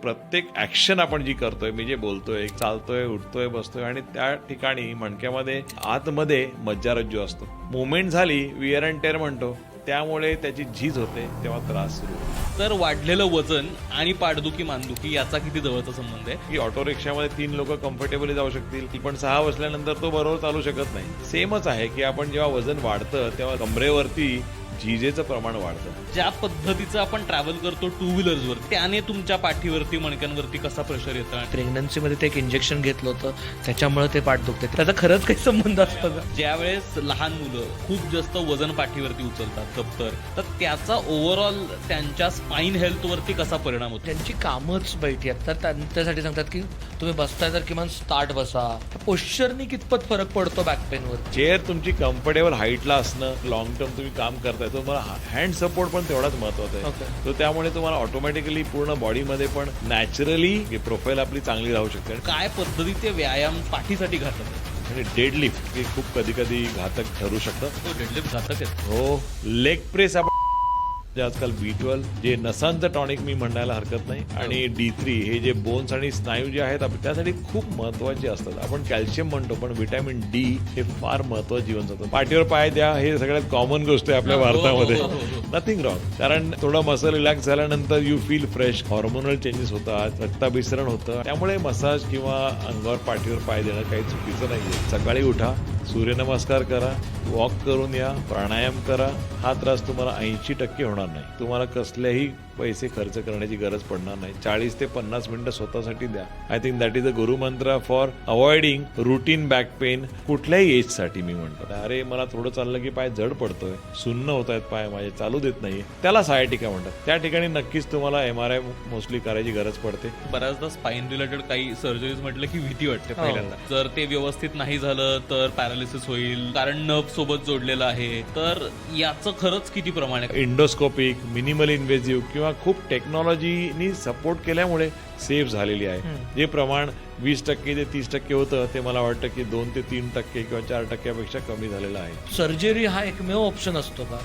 प्रत्येक ऍक्शन आपण जी करतोय, मी जे बोलतोय, चालतोय, उठतोय, बसतोय आणि त्या ठिकाणी मणक्यामध्ये आतमध्ये मज्जारज्जू असतो. मुवमेंट झाली, विअर अँड टेअर म्हणतो, त्यामुळे त्याची झीज होते, तेव्हा त्रास सुरू होतो. तर वाढलेलं वजन आणि पाठदुखी मानदुखी याचा किती जवळचा संबंध आहे? की ऑटो रिक्षामध्ये 3 लोक कम्फर्टेबली जाऊ शकतील, ती पण 6 बसल्यानंतर तो बरोबर चालू शकत नाही. सेमच आहे की आपण जेव्हा वजन वाढतं तेव्हा कमरेवरती झिजेचं प्रमाण वाढतं. ज्या पद्धतीचं आपण ट्रॅव्हल करतो टू व्हीलर्सवर, त्याने तुमच्या पाठीवरती मणक्यांवरती कसा प्रेशर येतं? प्रेग्नन्सीमध्ये ते एक इंजेक्शन घेतलं होतं, त्याच्यामुळे ते पाठ दुखते. त्याचा खरंच काही संबंध असतो का? ज्यावेळेस लहान मुलं खूप जास्त वजन पाठीवरती उचलतात दप्तर, तर त्याचा ओव्हरऑल त्यांच्या स्पाईन हेल्थवरती कसा परिणाम होतो? त्यांची कामच बैठी आहेत, तर त्यासाठी सांगतात की तुम्ही बसताय तर किमान स्टार्ट बसा. पोश्चरनी कितपत फरक पडतो बॅक पेनवर? चेअर तुमची कम्फर्टेबल हाईटला असणं, लॉंग टर्म तुम्ही काम करताय, तो मला हँड सपोर्ट पण तेवढाच महत्वाचा आहे. Okay. तो त्यामुळे तुम्हाला ऑटोमॅटिकली पूर्ण बॉडीमध्ये पण नॅचरली प्रोफाईल आपली चांगली राहू शकते. काय पद्धतीचे व्यायाम पाठीसाठी घातक आहेत? आणि डेडलिफ्ट हे खूप कधी कधी घातक ठरू शकतं. डेडलिफ्ट घातक आहेत. हो, लेग प्रेस आपण जे आजकाल B12 जे नसांचं टॉनिक मी म्हणायला हरकत नाही, आणि D3 हे जे बोन्स आणि स्नायू जे आहेत त्यासाठी खूप महत्वाचे असतात. आपण कॅल्शियम म्हणतो, पण व्हिटॅमिन D हे फार महत्वाचं जीवनसत्व. पाठीवर पाय द्या हे सगळ्यात कॉमन गोष्ट आहे आपल्या भारतामध्ये. नथिंग रॉंग, कारण थोडा मसल रिलॅक्स झाल्यानंतर you feel fresh, hormonal changes होतात, रक्ताभिसरण होतं. त्यामुळे मसाज किंवा अंगावर पाठीवर पाय देणं काही चुकीचं नाहीये. सकाळी उठा, सूर्यनमस्कार करा, वॉक करून या, प्राणायाम करा. हा त्रास तुम्हाला 80% होणार नाही. तुम्हाला कसलेही पैसे खर्च करण्याची गरज पडणार नाही. 40 ते 50 मिनिटं स्वतःसाठी द्या. I think that is a गुरु मंत्र for avoiding routine back pain. कुठल्याही एजसाठी मी म्हणतो, अरे मला थोडं चाललं की पाय जड पडतोय, सुन्न होत आहेत पाय माझे, चालू देत नाहीये, त्याला सायटिका म्हणतात. त्या ठिकाणी नक्कीच तुम्हाला MRI मोस्टली करायची गरज पडते. बऱ्याचदा स्पाईन रिलेटेड काही सर्जरीज म्हटलं की भीती वाटते पहिल्यांदा. जर ते व्यवस्थित नाही झालं तर पॅरालिसिस होईल, कारण नर्व सोबत जोडलेलं आहे. तर याचं खरंच किती प्रमाण आहे? इंडोस्कोपिक, मिनिमल इन्व्हेजिव्ह किंवा खूप टेक्नॉलॉजीनी सपोर्ट केल्यामुळे सेफ झालेली आहे. जे प्रमाण 20% ते 30% होतं, ते मला वाटतं की 2 ते 3% किंवा 4% पेक्षा कमी झालेलं आहे. सर्जरी हा एकमेव ऑप्शन असतो का?